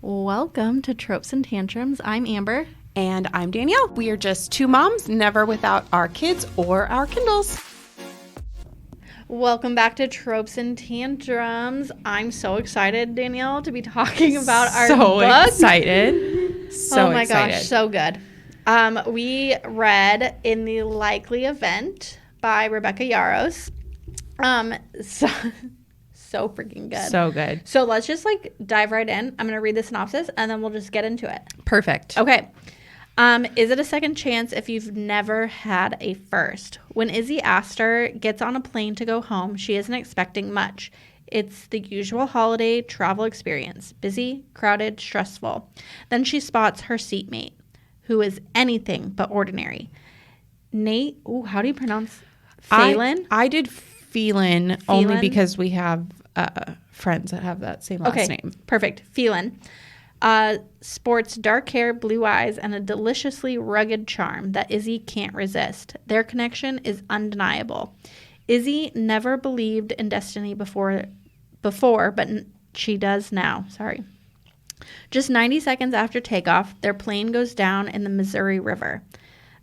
Welcome to Tropes and Tantrums. I'm Amber. And I'm Danielle. We are just two moms, never without our kids or our Kindles. Welcome back to Tropes and Tantrums. I'm so excited, Danielle, to be talking about our book. So excited. Oh my gosh, so good. We read In the Likely Event by Rebecca Yarros. So freaking good. So good. So let's just dive right in. I'm going to read the synopsis and then we'll just get into it. Perfect. Okay. Is it a second chance if you've never had a first? When Izzy Astor gets on a plane to go home, she isn't expecting much. It's the usual holiday travel experience. Busy, crowded, stressful. Then she spots her seatmate, who is anything but ordinary. Nate, how do you pronounce Phelan? I did Phelan only because we have friends that have that same last name. Perfect. Phelan. Sports dark hair, blue eyes, and a deliciously rugged charm that Izzy can't resist. Their connection is undeniable. Izzy never believed in destiny before, but she does now. Sorry. Just 90 seconds after takeoff, their plane goes down in the Missouri River.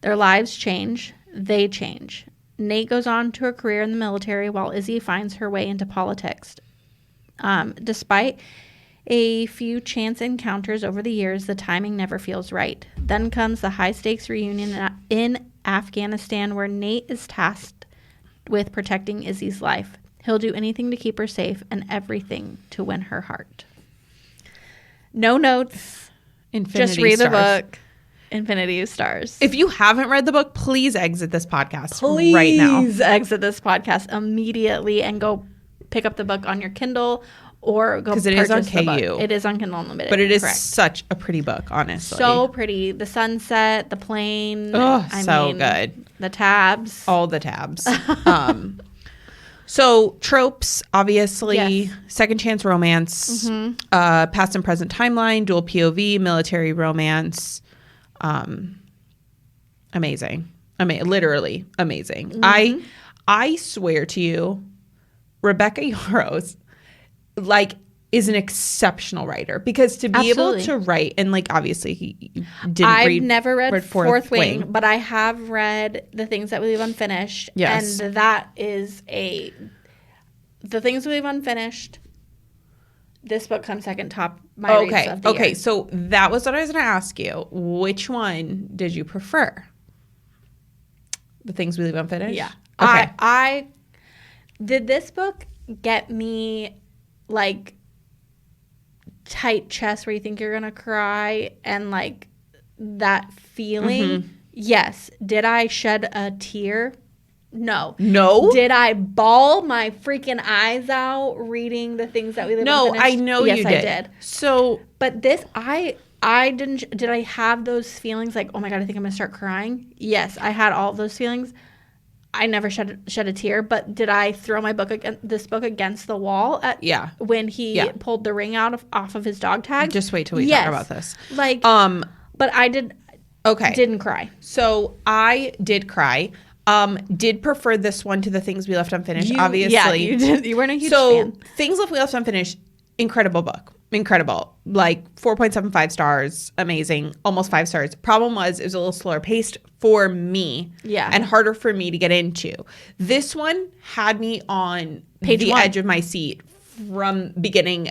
Their lives change. They change. Nate goes on to a career in the military while Izzy finds her way into politics. Despite a few chance encounters over the years, the timing never feels right. Then comes the high-stakes reunion in Afghanistan where Nate is tasked with protecting Izzy's life. He'll do anything to keep her safe and everything to win her heart. No notes. Just read the book. Infinity of Stars. If you haven't read the book, please exit this podcast right now. Please exit this podcast immediately and go pick up the book on your Kindle or go purchase the book. Because it is on KU. It is on Kindle Unlimited. But it is such a pretty book, honestly. So pretty. The sunset, the plane. Oh, so good. The tabs. All the tabs. So tropes, obviously, yes. Second chance romance, past and present timeline, dual POV, military romance. Amazing. Literally amazing. I swear to you, Rebecca Yarros, is an exceptional writer because to be able to write and obviously he didn't I've never read Fourth Wing, but I have read The Things That We Leave Unfinished. Yes. And that is The Things We Leave Unfinished. This book comes second top my reads of the year. So that was what I was going to ask you. Which one did you prefer? The Things We Leave Unfinished? Yeah. Okay. I did this book get me tight chest where you think you're going to cry and that feeling? Yes. Did I shed a tear? No. Did I bawl my freaking eyes out reading The Things That We Leave Unfinished? No, I know you did. Yes, I did. So, but this, I didn't. Did I have those feelings oh my God, I think I'm gonna start crying? Yes, I had all of those feelings. I never shed a tear. But did I throw this book against the wall when he pulled the ring off of his dog tag? Just wait till we talk about this. But I did. Okay. Didn't cry. So I did cry. Did prefer this one to The Things We Left Unfinished, obviously. Yeah, you did. You weren't a huge fan. Things We Left Unfinished, incredible book. Incredible. 4.75 stars. Amazing. Almost 5 stars. Problem was, it was a little slower paced for me. Yeah. And harder for me to get into. This one had me on Page 1. Edge of my seat from beginning,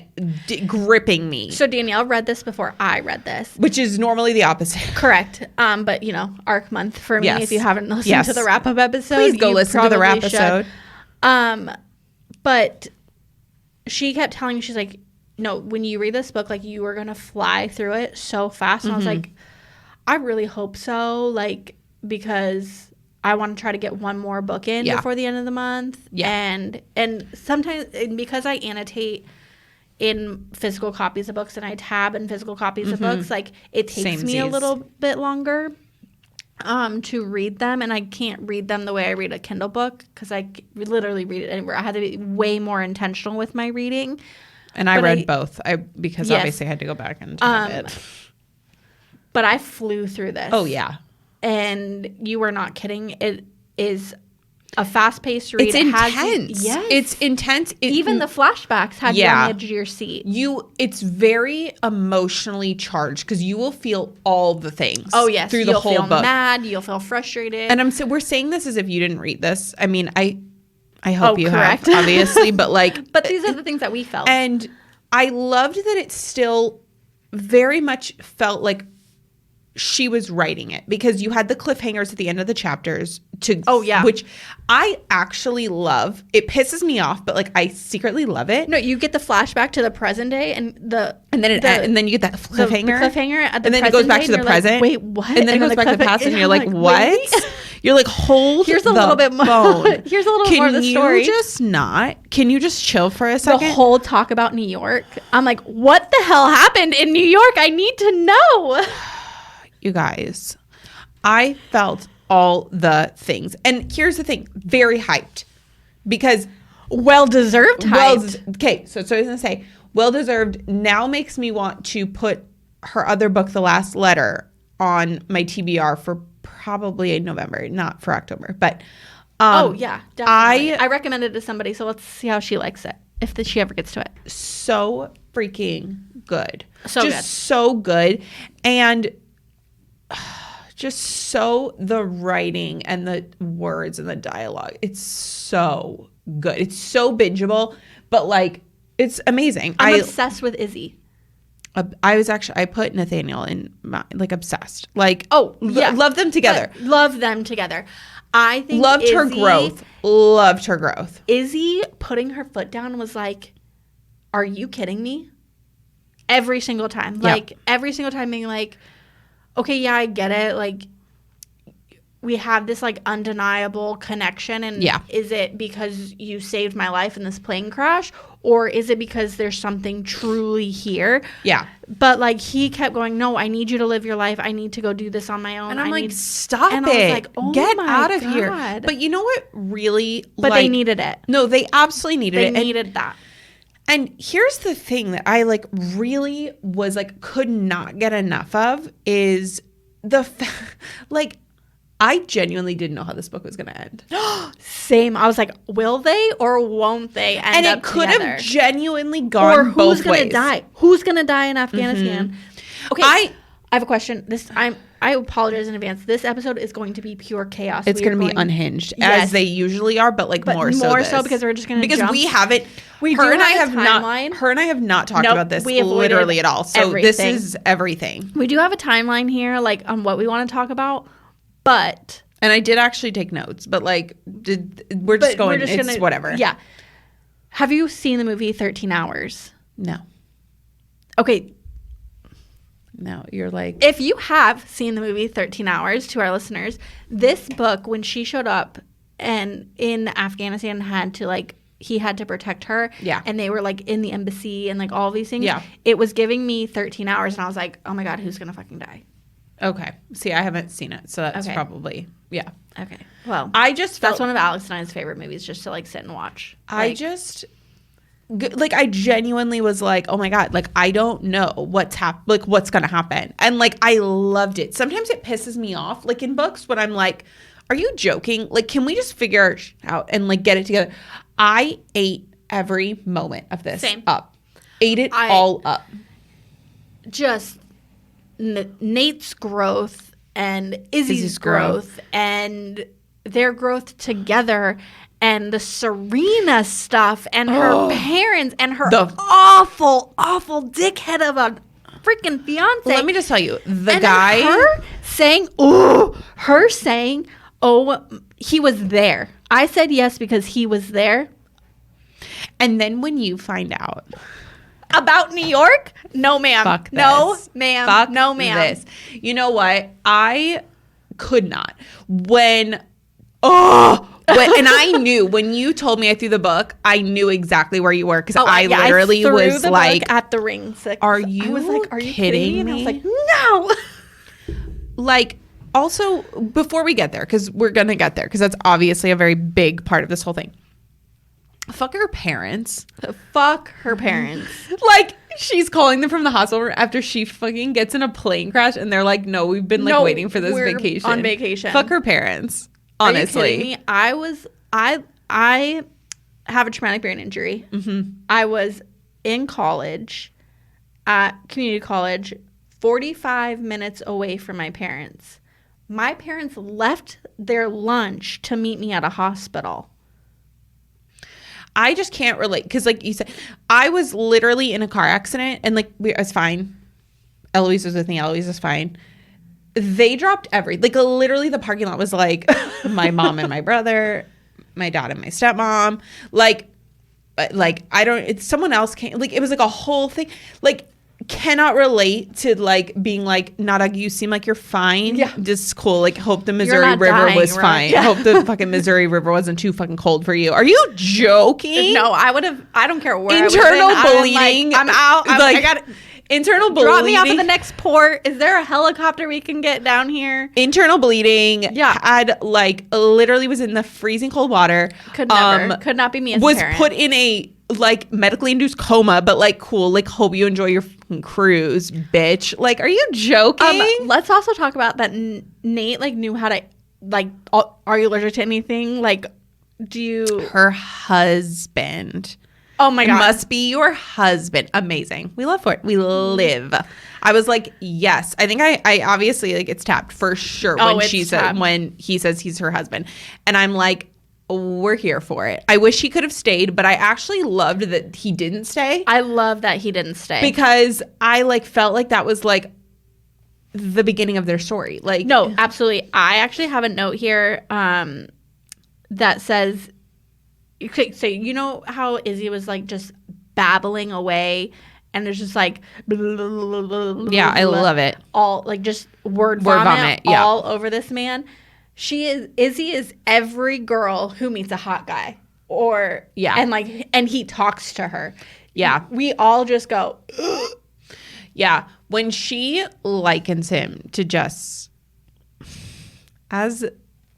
gripping me. So Danielle read this before I read this. Which is normally the opposite. Correct. But, ARC month for me. Yes. If you haven't listened to the wrap-up episode, please go listen to the wrap episode. But she kept telling me, she's like, no, when you read this book, you were going to fly through it so fast. And I was like, I really hope so. Because I want to try to get one more book in before the end of the month. Yeah. And sometimes, because I annotate in physical copies of books and I tab in physical copies of books, it takes me a little bit longer to read them. And I can't read them the way I read a Kindle book because I literally read it anywhere. I had to be way more intentional with my reading. And I read both because obviously I had to go back and tab it. But I flew through this. Oh, yeah. And you were not kidding. It is a fast-paced read. It's intense. Yes. It's intense. Even the flashbacks had you on the edge of your seat. It's very emotionally charged because you will feel all the things. Oh, yes. Through the whole book. You'll feel mad. You'll feel frustrated. And we're saying this as if you didn't read this. I mean, I hope you correct. have, obviously, but like. But these are the things that we felt. And I loved that it still very much felt like she was writing it because you had the cliffhangers at the end of the chapters which I actually love. It pisses me off, but like I secretly love it. No, you get the flashback to the present day and then you get that cliffhanger. The cliffhanger at the and then present it goes back day, to the present. Like, wait, what? And then it goes back to the past and you're like, what? You're like, hold Here's a little bit more. Here's a little more of the story. Can you just chill for a second? The whole talk about New York. I'm like, what the hell happened in New York? I need to know. You guys, I felt all the things. And here's the thing, very hyped because well-deserved hyped. Okay, so I was going to say, well-deserved now makes me want to put her other book, The Last Letter, on my TBR for probably in November, not for October. But yeah, definitely. I recommended it to somebody, so let's see how she likes it if she ever gets to it. So freaking good. So good. And just so the writing and the words and the dialogue, it's so good. It's so bingeable, but like it's amazing. I'm obsessed with Izzy. I put Nathaniel in my, like, obsessed. Like, love them together. Love them together. I think Loved her growth. Izzy putting her foot down was like, are you kidding me? Every single time. Like, every single time being like, okay, yeah, I get it. Like, we have this, like, undeniable connection. And is it because you saved my life in this plane crash? Or is it because there's something truly here? Yeah. But, like, he kept going, no, I need you to live your life. I need to go do this on my own. And I'm like, stop it. I was like, oh, get out of here. But you know what really? But they needed it. No, they absolutely needed it. They needed that. And here's the thing that I, like, really was, like, could not get enough of is like, I genuinely didn't know how this book was going to end. Same. I was like, will they or won't they end up together? And it could have genuinely gone both ways. Or who's going to die? Who's going to die in Afghanistan? Mm-hmm. Okay, I have a question. I apologize in advance. This episode is going to be pure chaos. It's going to be unhinged, as they usually are, but more so because we're just going to jump. We haven't. Her and I have not talked about this literally at all. So this is everything. We do have a timeline here, like, on what we want to talk about. But and I did actually take notes, but like it's whatever. Yeah. Have you seen the movie 13 Hours? No. Okay. No, you're like, if you have seen the movie 13 Hours, to our listeners, this book, when she showed up and in Afghanistan he had to protect her. Yeah. And they were like in the embassy and like all these things. Yeah. It was giving me 13 Hours and I was like, oh my God, who's going to fucking die? Okay. See, I haven't seen it, so that's probably Okay. Well, that's one of Alex and I's favorite movies, just to like sit and watch. I genuinely was like, oh my God, like I don't know what's gonna happen, and like I loved it. Sometimes it pisses me off, like in books, when I'm like, are you joking? Like, can we just figure it out and like get it together? I ate every moment of this up. Ate it all up. Just Nate's growth and Izzy's growth and their growth together and the Serena stuff and her parents and her awful dickhead of a freaking fiance. Let me just tell you, her saying, oh, he was there. I said yes because he was there. And then when you find out about New York? No, ma'am. Fuck this. No, ma'am. Fuck no, ma'am. This. You know what? I could not. And I knew when you told me I threw the book, I knew exactly where you were because I literally was the like, at the ring. Are you kidding me? And I was like, no. Like, also, before we get there, because we're going to get there, because that's obviously a very big part of this whole thing. Fuck her parents. Fuck her parents. Like, she's calling them from the hospital after she fucking gets in a plane crash and they're like, no, we've been like waiting for this vacation. On vacation. Fuck her parents. Honestly. Are you kidding me? I have a traumatic brain injury. Mm-hmm. I was in college, at community college, 45 minutes away from my parents. My parents left their lunch to meet me at a hospital. I just can't relate because, like you said, I was literally in a car accident and like I was fine. Eloise was with me. Eloise was fine. They dropped like literally the parking lot was like my mom and my brother, my dad and my stepmom. Like I don't. It's someone else came. Like it was like a whole thing. Like cannot relate to like being like Nada. You seem like you're fine. Yeah, just cool. Like hope the Missouri River dying, was right? fine. Yeah. Hope the fucking Missouri River wasn't too fucking cold for you. Are you joking? No, I would have. I don't care where. Internal I bleeding. I'm out. I got it. Internal bleeding. Drop me off at the next port. Is there a helicopter we can get down here? Internal bleeding. Yeah. Had like literally was in the freezing cold water. Could never. Could not be me as was a parent. put in a like medically induced coma, but like cool. Like hope you enjoy your fucking cruise, bitch. Like, are you joking? Let's also talk about that. Nate like knew how to like. Are you allergic to anything? Like, do you? Her husband. Oh my God. It must be your husband. Amazing. We love for it. We live. I was like, yes. I think I obviously like it's tapped for sure when he says he's her husband. And I'm like, we're here for it. I wish he could have stayed, but I actually loved that he didn't stay. I love that he didn't stay. Because I like felt like that was like the beginning of their story. Like no, absolutely. I actually have a note here that says, okay, so you know how Izzy was like just babbling away and there's just like yeah, I love it. All like just word vomit all over this man. Izzy is every girl who meets a hot guy or and he talks to her. Yeah. We all just go yeah. When she likens him to Jess as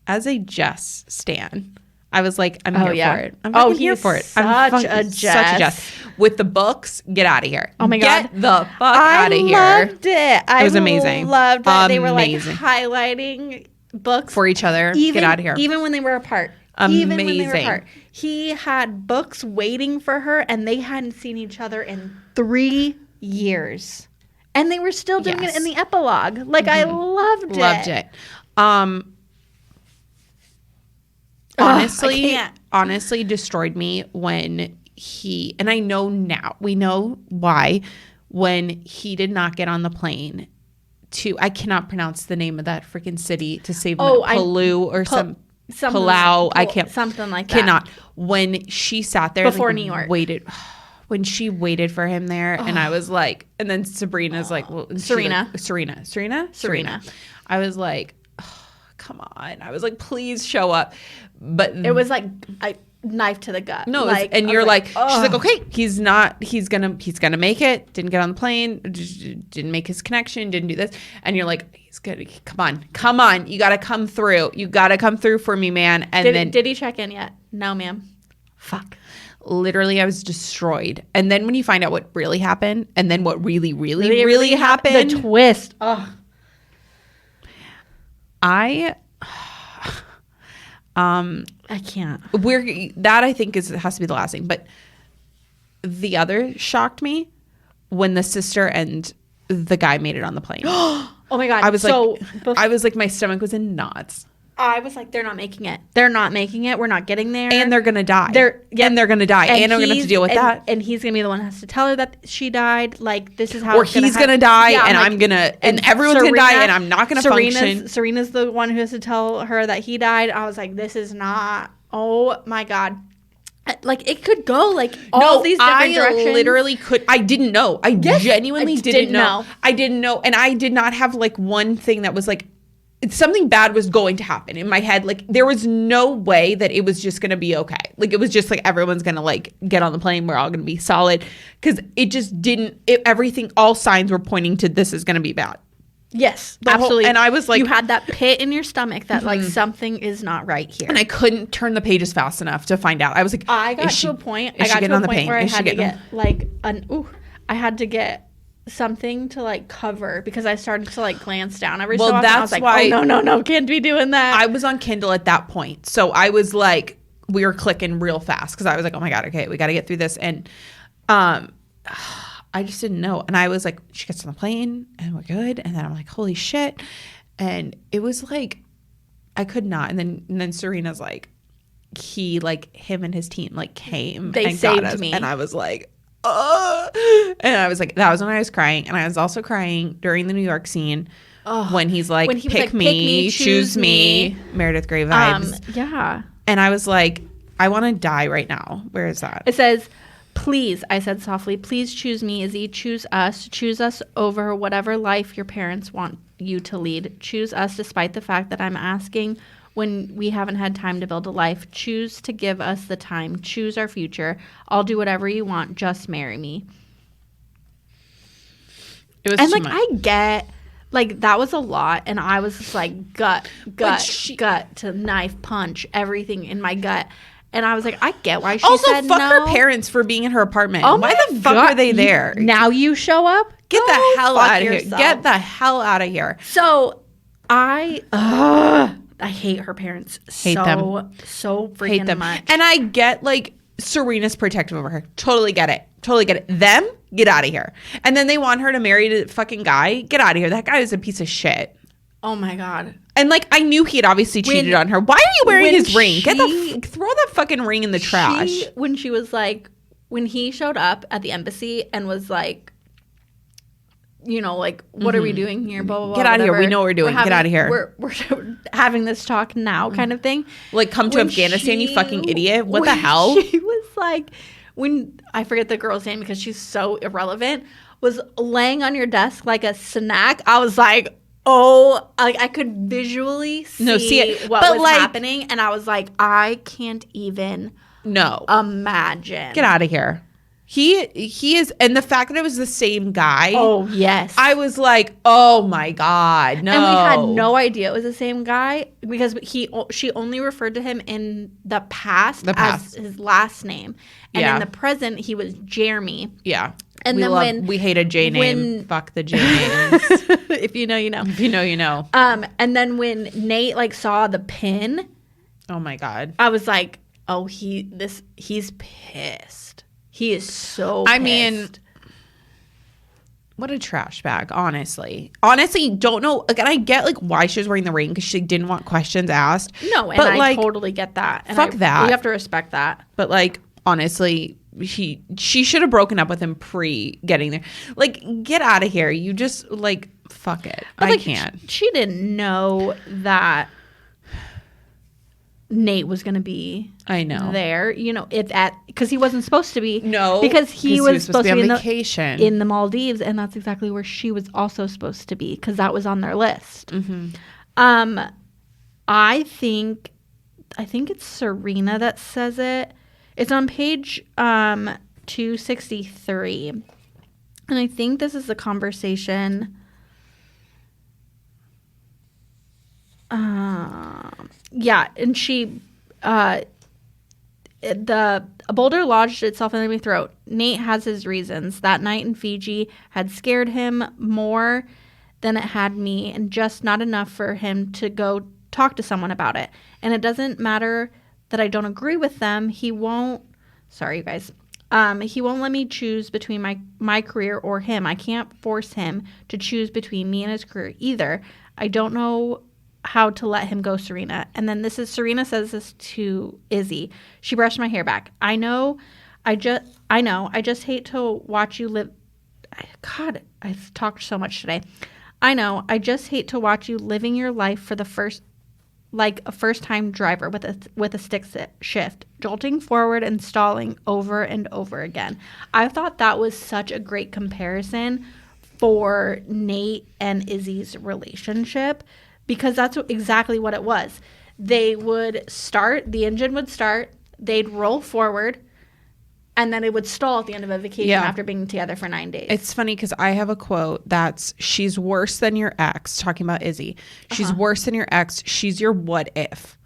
a Jess stan, I was like, I'm here for it. I'm here for it. Such a Jess. With the books, get out of here. Oh my God. Get the fuck out of here. I loved it. It was amazing. I loved that they were like highlighting books. For each other. Get out of here. Even when they were apart. Amazing. Even when they were apart. He had books waiting for her and they hadn't seen each other in 3 years. And they were still doing it in the epilogue. Like I loved it. Loved it. Honestly destroyed me when and I know now, we know why, when he did not get on the plane I cannot pronounce the name of that freaking city to save Palau or Palau. I can't. Something like that. Cannot. When she sat there before New York. When she waited for him there and I was like, and then Sabrina's like, well, Serena. I was like, come on. I was like, please show up. But it was like a knife to the gut. No, and you're like, she's like, okay, he's gonna make it. Didn't get on the plane. Didn't make his connection. Didn't do this. And you're like, he's good. Come on. You gotta come through. You gotta come through for me, man. And did he check in yet? No, ma'am. Fuck. Literally, I was destroyed. And then when you find out what really happened, and then what really happened, the twist. Oh. I can't. I think has to be the last thing. But the other shocked me when the sister and the guy made it on the plane. Oh my God. I was like, my stomach was in knots. I was like, they're not making it. They're not making it. We're not getting there. And they're going to die. And they're going to die. And I'm going to have to deal with that. And he's going to be the one who has to tell her that she died. Like, this is how or he's going to die and like, I'm going to, and everyone's going to die and I'm not going to function. Serena's the one who has to tell her that he died. I was like, this is not, oh my God. Like, it could go like all these different directions. I literally could. I didn't know. I genuinely didn't know. I didn't know. And I did not have like one thing that was like, something bad was going to happen in my head. Like there was no way that it was just going to be okay. Like it was just like everyone's going to like get on the plane. We're all going to be solid because it just didn't. Everything, all signs were pointing to this is going to be bad. Yes, absolutely. And I was like, you had that pit in your stomach that like something is not right here. And I couldn't turn the pages fast enough to find out. I was like, I got to a point where I had to get like I had to get something to like cover because I started to like glance down every so often. That's I was like, why no, can't be doing that. I was on Kindle at that point. So I was like, we were clicking real fast because I was like, oh my God, okay, we got to get through this. And I just didn't know. And I was like, she gets on the plane and we're good. And then I'm like, holy shit. And it was like, I could not. And then Serena's like, him and his team like came they and saved got us. me. And I was like, and I was like, that was when I was crying. And I was also crying during the New York scene when he's like, pick me, choose me. Meredith Grey vibes. Yeah. And I was like, I want to die right now. Where is that? It says, please, I said softly, please choose me, Izzy. Choose us over whatever life your parents want you to lead. Choose us despite the fact that I'm asking when we haven't had time to build a life. Choose to give us the time. Choose our future. I'll do whatever you want. Just marry me. It was and too like much. I get like that was a lot, and I was just like gut to knife punch everything in my gut. And I was like, I get why she also, said fuck no. her parents for being in her apartment. Oh why my the fuck God. are they there? Now you show up? Get Go the hell fuck out of here. yourself. Get the hell out of here. So I hate her parents Hate them. so freaking Hate them. much. And I get like Serena's protective over her. Totally get it. Them, get out of here. And then they want her to marry the fucking guy. Get out of here. That guy is a piece of shit. Oh my God. And like I knew he had obviously cheated on her. Why are you wearing his ring? Throw that fucking ring in the trash. When she was like, when he showed up at the embassy and was like, you know, like, what are we doing here? Blah, blah, blah. Get out of here. We know what we're doing. Get out of here. We're having this talk now kind of thing. Like, come to Afghanistan, you fucking idiot. What the hell? She was like, when I forget the girl's name because she's so irrelevant, was laying on your desk like a snack. I was like, oh, like I could visually see what was happening. And I was like, I can't even imagine. Get out of here. He is, and the fact that it was the same guy. Oh, yes. I was like, oh my God, no. And we had no idea it was the same guy because she only referred to him in the past as his last name. And in the present, he was Jeremy. Yeah. And we hate a J name. Fuck the J names. If you know, you know. If you know, you know. And then when Nate like saw the pin. Oh my God. I was like, oh, he's pissed. He is so pissed. I mean, what a trash bag, honestly. Honestly, don't know. Again, I get like why she was wearing the ring because she didn't want questions asked. No, and I totally get that. And fuck that. You have to respect that. But like, honestly, she should have broken up with him pre getting there. Like, get out of here. You just like, fuck it. But, I can't. She didn't know that Nate was going to be there, you know, because he wasn't supposed to be. No, because he was supposed to be on vacation in the Maldives, and that's exactly where she was also supposed to be because that was on their list. Mm-hmm. I think it's Serena that says it. It's on page 263, and I think this is the conversation. Yeah, and a boulder lodged itself in my throat. Nate has his reasons. That night in Fiji had scared him more than it had me, and just not enough for him to go talk to someone about it. And it doesn't matter that I don't agree with them. He won't. Sorry, you guys. He won't let me choose between my career or him. I can't force him to choose between me and his career either. I don't know how to let him go, Serena. And then Serena says this to Izzy. She brushed my hair back. I know. I just hate to watch you live. God, I've talked so much today. I know. I just hate to watch you living your life for the like a first-time driver with a stick shift, jolting forward and stalling over and over again. I thought that was such a great comparison for Nate and Izzy's relationship, because that's exactly what it was. They would start, the engine would start, they'd roll forward, and then it would stall at the end of a vacation after being together for 9 days. It's funny because I have a quote that's, she's worse than your ex, talking about Izzy. She's worse than your ex. She's your what if.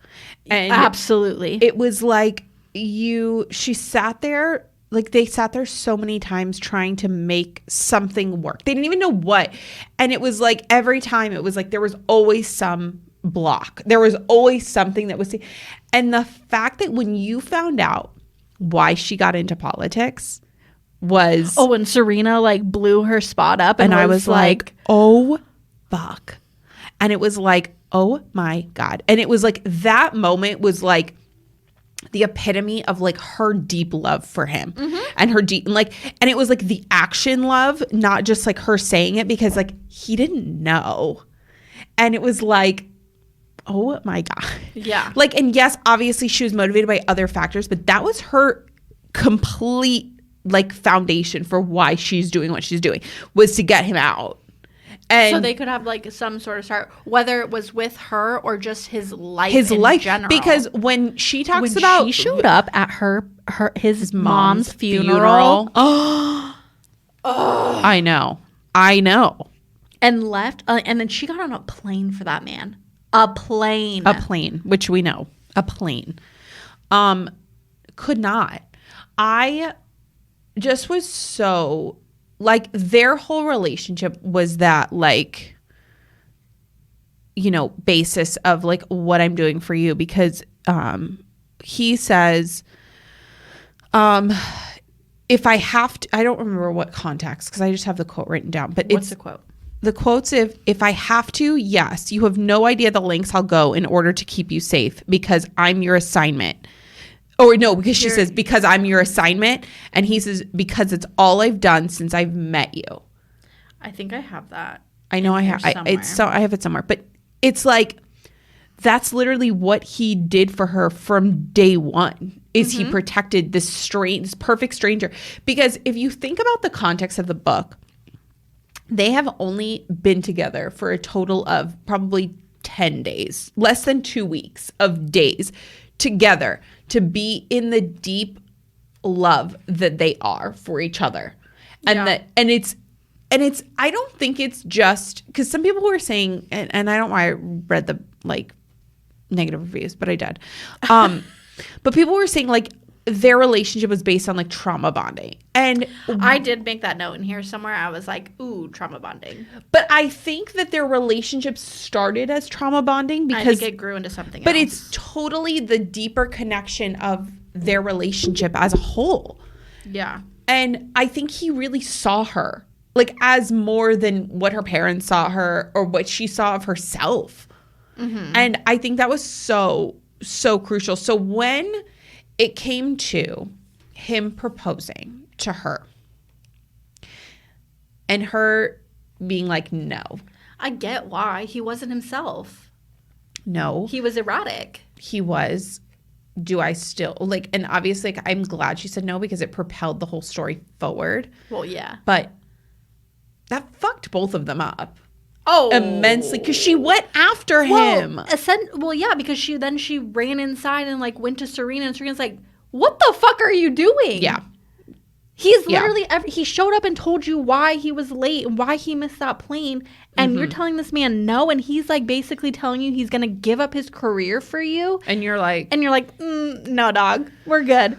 And absolutely. It was like she sat there, like they sat there so many times trying to make something work. They didn't even know what. And it was like every time it was like there was always some block. There was always something that was, and the fact that when you found out why she got into politics was, oh, and Serena like blew her spot up, and I was like, oh fuck. And it was like, oh my God. And it was like, that moment was like the epitome of like her deep love for him and her deep, like, and it was like the action love, not just like her saying it, because like he didn't know. And it was like, oh my God. Yeah. Like, and yes, obviously she was motivated by other factors, but that was her complete like foundation for why she's doing what she's doing, was to get him out. And so they could have like some sort of start, whether it was with her or just his life in general. Because when she talks about, she showed up at his mom's funeral. Oh, I know, and left, and then she got on a plane for that man. A plane, which we know, a plane. Could not. I just was so. Like, their whole relationship was that, like, you know, basis of, like, what I'm doing for you. Because he says, if I have to, I don't remember what context, because I just have the quote written down. But what's the quote? The quote's, if I have to, yes, you have no idea the lengths I'll go in order to keep you safe, because I'm your assignment. Or no, because she says, because I'm your assignment. And he says, because it's all I've done since I've met you. I think I have that. I know I have. I have it somewhere. But it's like, that's literally what he did for her from day one, is he protected this perfect stranger. Because if you think about the context of the book, they have only been together for a total of probably 10 days, less than 2 weeks of days together, to be in the deep love that they are for each other. And it's I don't think it's just because some people were saying, and I don't know why I read the like negative reviews, but I did. But people were saying like their relationship was based on like trauma bonding. And I did make that note in here somewhere. I was like, ooh, trauma bonding. But I think that their relationship started as trauma bonding because I think it grew into something but else. It's totally the deeper connection of their relationship as a whole. Yeah. And I think he really saw her like as more than what her parents saw her or what she saw of herself. And I think that was so crucial. So when it came to him proposing to her and her being like, no. I get why. He wasn't himself. No. He was erratic. He was. Do I still, like, and obviously like, I'm glad she said no because it propelled the whole story forward. Well, yeah. But that fucked both of them up. Oh. Immensely. Because she went after him. Well, yeah, because she ran inside and like went to Serena, and Serena's like, what the fuck are you doing? Yeah. He's literally, he showed up and told you why he was late and why he missed that plane. And you're telling this man no. And he's like basically telling you he's going to give up his career for you. And you're like, no, dog, we're good.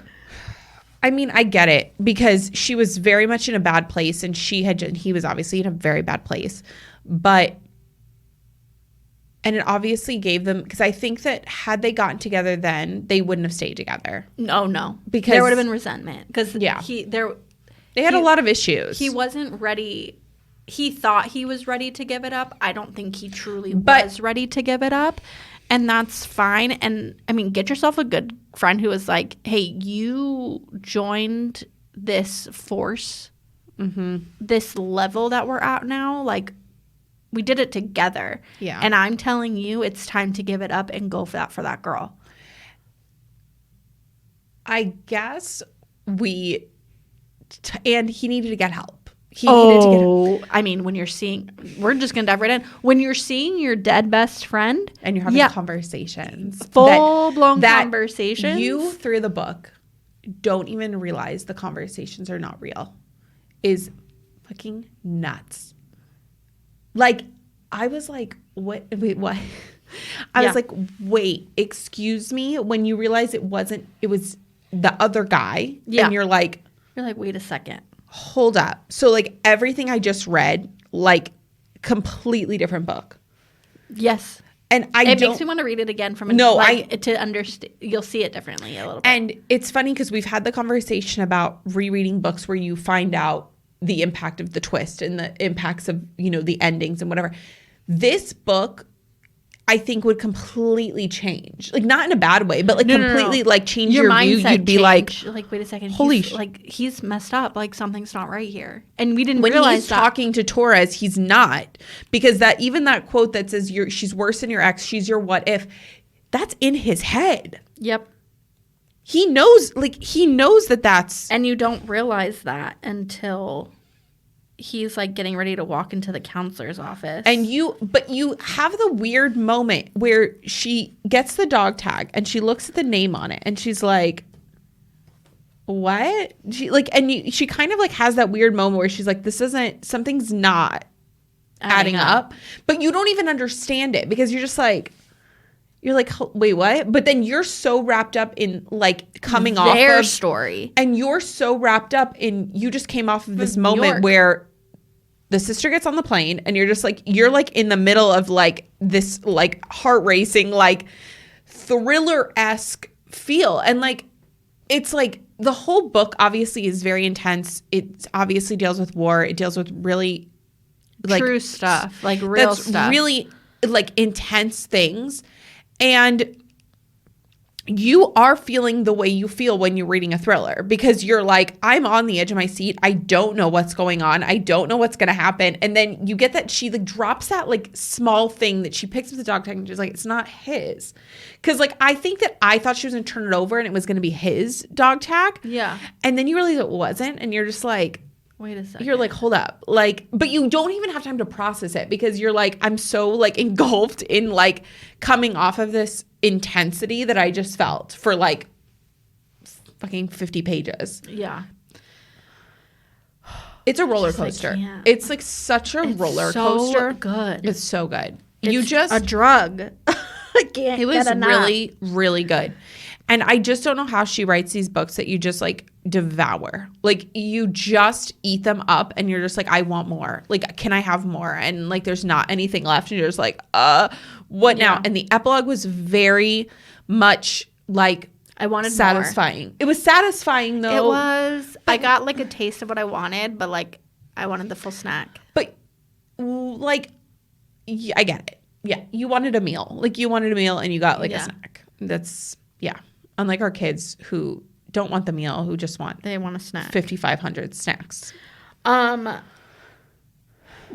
I mean, I get it because she was very much in a bad place and he was obviously in a very bad place. And it obviously gave them, because I think that had they gotten together then, they wouldn't have stayed together. No. Because there would have been resentment. Because they had a lot of issues. He wasn't ready. He thought he was ready to give it up. I don't think he truly was ready to give it up. And that's fine. And I mean, get yourself a good friend who is like, hey, you joined this force, this level that we're at now. Like, we did it together. Yeah. And I'm telling you, it's time to give it up and go for that girl. I guess and he needed to get help. Needed to get help. I mean, when you're seeing, we're just going to dive right in. When you're seeing your dead best friend. And you're having conversations. Full-blown conversations. You, through the book, don't even realize the conversations are not real. Is fucking nuts. Like, I was like, what? Wait, what? I was like, wait, excuse me? When you realize it was the other guy. Yeah. And you're like, wait a second. Hold up. So, like, everything I just read, like, completely different book. Yes. And it makes me want to read it again to understand. You'll see it differently a little bit. And it's funny because we've had the conversation about rereading books where you find out the impact of the twist and the impacts of, the endings and whatever. This book, I think, would completely change. Like, not in a bad way, but completely like change your view. You'd be like, wait a second. Holy he's messed up. Like, something's not right here. And we didn't when realize he's talking to Torres, he's not. Because that quote that says she's worse than your ex, she's your what if, that's in his head. Yep. He knows that that's. And you don't realize that until he's like getting ready to walk into the counselor's office. But you have the weird moment where she gets the dog tag and she looks at the name on it and she's like, what? She kind of like has that weird moment where she's like, something's not adding up. But you don't even understand it because you're like, wait, what? But then you're so wrapped up in like coming off their story. And you're so wrapped up in, you just came off of this moment where the sister gets on the plane and you're like in the middle of like this like heart racing, like thriller-esque feel. And like, it's like the whole book obviously is very intense. It obviously deals with war. It deals with really like true stuff, like real stuff. Really like intense things. And you are feeling the way you feel when you're reading a thriller because you're like, I'm on the edge of my seat. I don't know what's going on. I don't know what's going to happen. And then you get that she like drops that like small thing that she picks up the dog tag and she's like, it's not his. Because like, I think that I thought she was going to turn it over and it was going to be his dog tag. Yeah. And then you realize it wasn't. And you're just like, wait a second. You're like, hold up. Like, but you don't even have time to process it because you're like, I'm so like engulfed in like coming off of this intensity that I just felt for like fucking 50 pages. Yeah. It's a roller coaster. It's like such a roller coaster. Good. It's so good. It's a drug. I can't. It was really, really good. And I just don't know how she writes these books that you just like devour. Like you just eat them up and you're just like, I want more. Like, can I have more? And like, there's not anything left. And you're just like, what now? And the epilogue was very much like I wanted satisfying. More. It was satisfying though. It was. I got like a taste of what I wanted, but like I wanted the full snack. But like, yeah, I get it. Yeah. You wanted a meal. Like you wanted a meal and you got like a snack. That's, yeah. Unlike our kids who don't want the meal, who just want a snack. 5,500 snacks.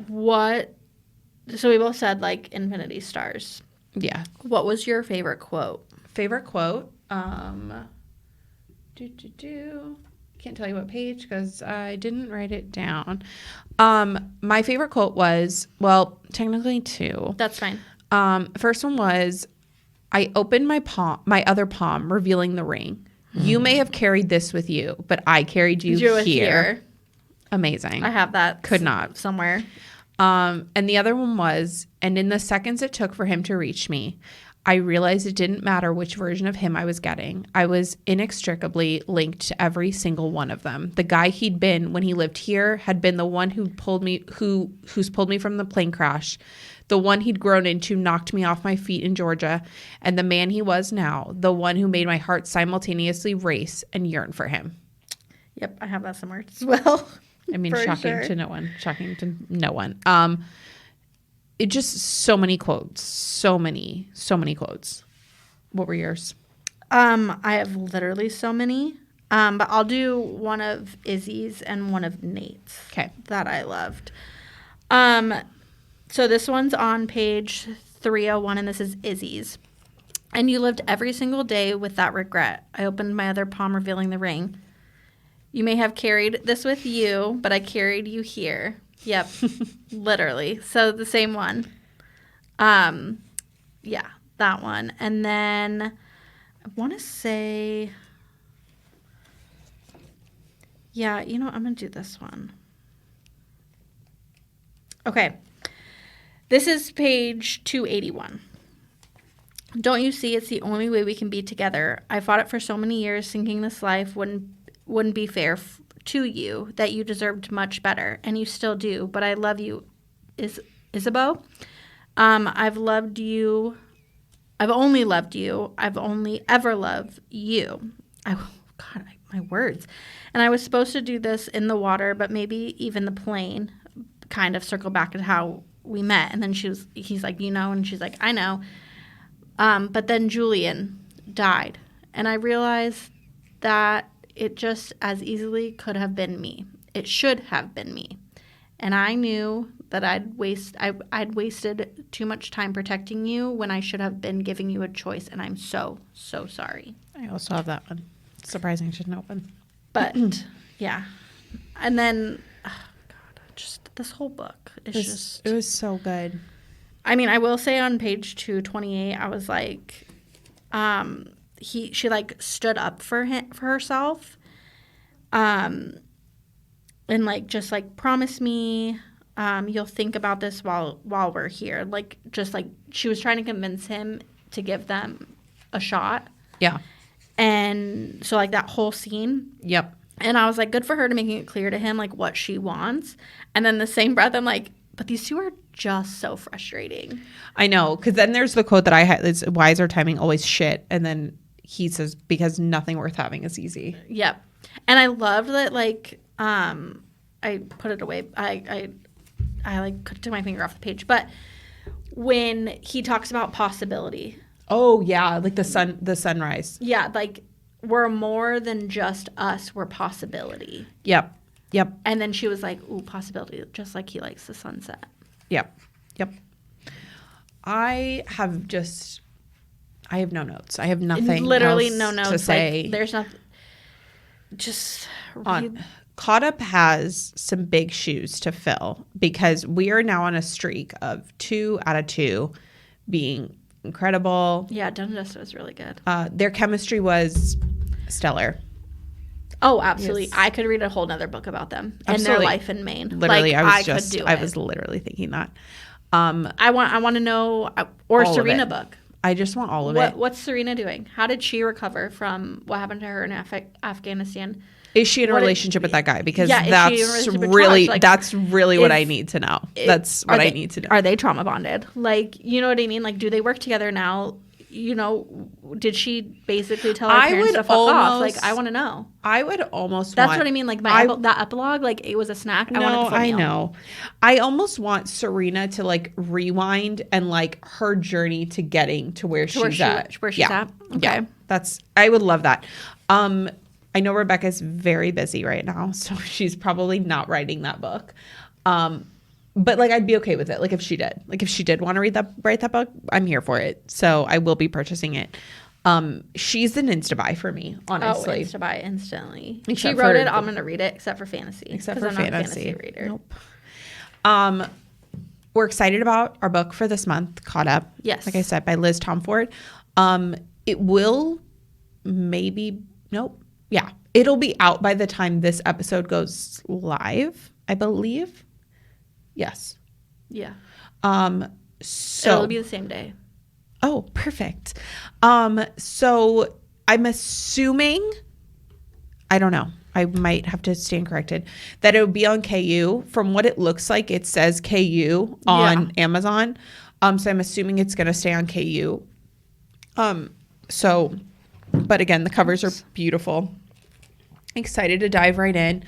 What? So we both said like infinity stars. Yeah. What was your favorite quote? Favorite quote? Can't tell you what page because I didn't write it down. My favorite quote was, well, technically two. That's fine. First one was, I opened my other palm, revealing the ring. You may have carried this with you, but I carried you here. Amazing. I have that. Could not. Somewhere. And the other one was, and in the seconds it took for him to reach me, I realized it didn't matter which version of him I was getting. I was inextricably linked to every single one of them. The guy he'd been when he lived here had been the one who's pulled me from the plane crash. The one he'd grown into knocked me off my feet in Georgia, and the man he was now, the one who made my heart simultaneously race and yearn for him. Yep, I have that somewhere as well. I mean, shocking to no one. Shocking to no one. It just so many quotes. So many quotes. What were yours? I have literally so many. But I'll do one of Izzy's and one of Nate's. Okay. That I loved. So this one's on page 301, and this is Izzy's. And you lived every single day with that regret. I opened my other palm, revealing the ring. You may have carried this with you, but I carried you here. Yep, literally. So the same one. Yeah, that one. And then I want to say, yeah, I'm going to do this one. Okay. This is page 281. Don't you see it's the only way we can be together? I fought it for so many years, thinking this life wouldn't be fair to you, that you deserved much better, and you still do. But I love you, Isabeau. I've loved you I've only loved you. I've only ever loved you. My words. And I was supposed to do this in the water, but maybe even the plane, kind of circle back to how we met. And then he's like, you know, and she's like, I know. But then Julian died. And I realized that it just as easily could have been me. It should have been me. And I knew that I'd wasted too much time protecting you when I should have been giving you a choice. And I'm so, so sorry. I also have that one. Surprising it didn't open. But, yeah. And then, oh God, just this whole book is It was so good. I mean, I will say on page 228, I was like, she like stood up for herself. And like, just like, promise me you'll think about this while we're here. Like, just like, she was trying to convince him to give them a shot. Yeah. And so like that whole scene. Yep. And I was like, good for her to making it clear to him like what she wants. And then the same breath, I'm like, but these two are just so frustrating. I know. Because then there's the quote that I had, is, why is our timing always shit? And then he says, because nothing worth having is easy. Yep. And I loved that, like, I put it away. I like took my finger off the page. But when he talks about possibility. Oh, yeah. Like the sunrise. Yeah. Like, we're more than just us. We're possibility. Yep. And then she was like, ooh, possibility. Just like he likes the sunset. Yep. I have no notes. I have nothing Literally else no notes to say. Like, there's nothing. Just read. Caught Up has some big shoes to fill because we are now on a streak of 2 out of 2 being incredible. Yeah, Dun Dust was really good. Their chemistry was stellar. Oh, absolutely. Yes. I could read a whole nother book about them Absolutely. and their life in Maine. Literally, like, I was literally thinking that. I want to know, or Serena book. I just want all of it. What's Serena doing? How did she recover from what happened to her in Afghanistan? Is she in a relationship with that guy? Because that's really Charles? what I need to know. That's what I need to know. Are they trauma bonded? Like, you know what I mean? Like, do they work together now? You know, did she basically tell her parents to fuck off? Like, I want to know. I would almost That's what I mean. Like, that epilogue, like, it was a snack. I want it for I know. I almost want Serena to, like, rewind and, like, her journey to getting to where she's at. Where she's at? Okay. Yeah. I would love that. I know Rebecca's very busy right now, so she's probably not writing that book. But, like, I'd be okay with it. Like, if she did want to write that book, I'm here for it. So I will be purchasing it. She's an insta-buy for me, honestly. Oh, insta-buy instantly. Except she wrote it. I'm going to read it, except for fantasy. Except for I'm fantasy. not a fantasy reader. Nope. We're excited about our book for this month, Caught Up. Yes. Like I said, by Liz Tomforde. It will Yeah. It'll be out by the time this episode goes live, I believe. Yes. Yeah. So it'll be the same day. Oh, perfect. So I'm assuming, I don't know, I might have to stand corrected, that it would be on KU. From what it looks like, it says KU on Amazon. So I'm assuming it's going to stay on KU. But again, the covers are beautiful. Excited to dive right in.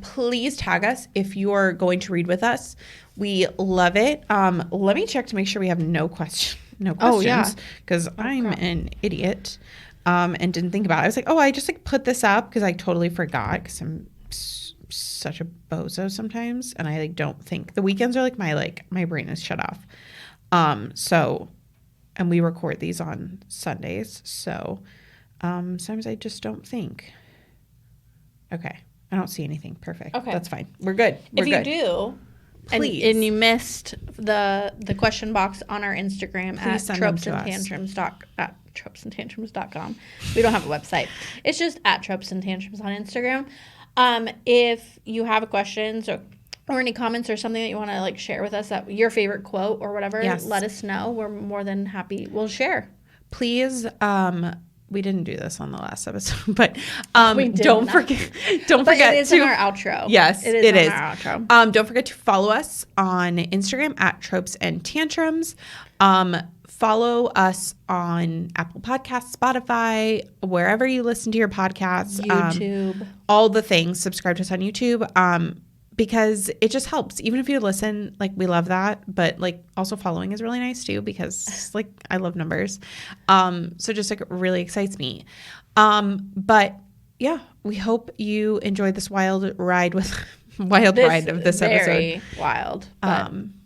Please tag us if you're going to read with us. We love it. Let me check to make sure we have no questions. Oh, yeah. Because I'm an idiot and didn't think about it. I was like, I just like put this up because I totally forgot because I'm such a bozo sometimes. And I like don't think. The weekends are like my brain is shut off. And we record these on Sundays. So sometimes I just don't think. Okay. I don't see anything. Perfect. Okay. That's fine. We're good. If you do, please. And you missed the question box on our Instagram at tropesandtantrums.com. We don't have a website. It's just at Tropes and Tantrums on Instagram. If you have questions or any comments or something that you want to like share with us, that your favorite quote or whatever, let us know. We're more than happy. We'll share. Please, we didn't do this on the last episode, but don't forget it is in our outro. Yes, it is. Our outro. Don't forget to follow us on Instagram at Tropes and Tantrums. Follow us on Apple Podcasts, Spotify, wherever you listen to your podcasts. YouTube. All the things. Subscribe to us on YouTube. Because it just helps. Even if you listen, like, we love that. But, like, also following is really nice, too, because, like, I love numbers. So just, like, really excites me. But, yeah, we hope you enjoyed this wild ride of this very episode. Wild.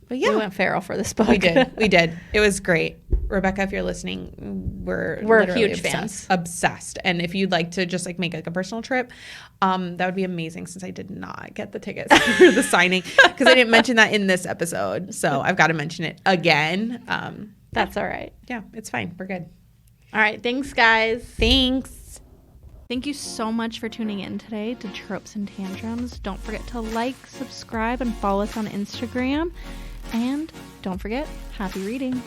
But yeah. We went feral for this book. We did. It was great. Rebecca, if you're listening, we're huge fans. Obsessed. And if you'd like to just like make like a personal trip, that would be amazing, since I did not get the tickets for the signing, because I didn't mention that in this episode. So I've got to mention it again. That's all right. Yeah, it's fine. We're good. All right. Thanks, guys. Thanks. Thank you so much for tuning in today to Tropes and Tantrums. Don't forget to like, subscribe, and follow us on Instagram. And don't forget, happy reading.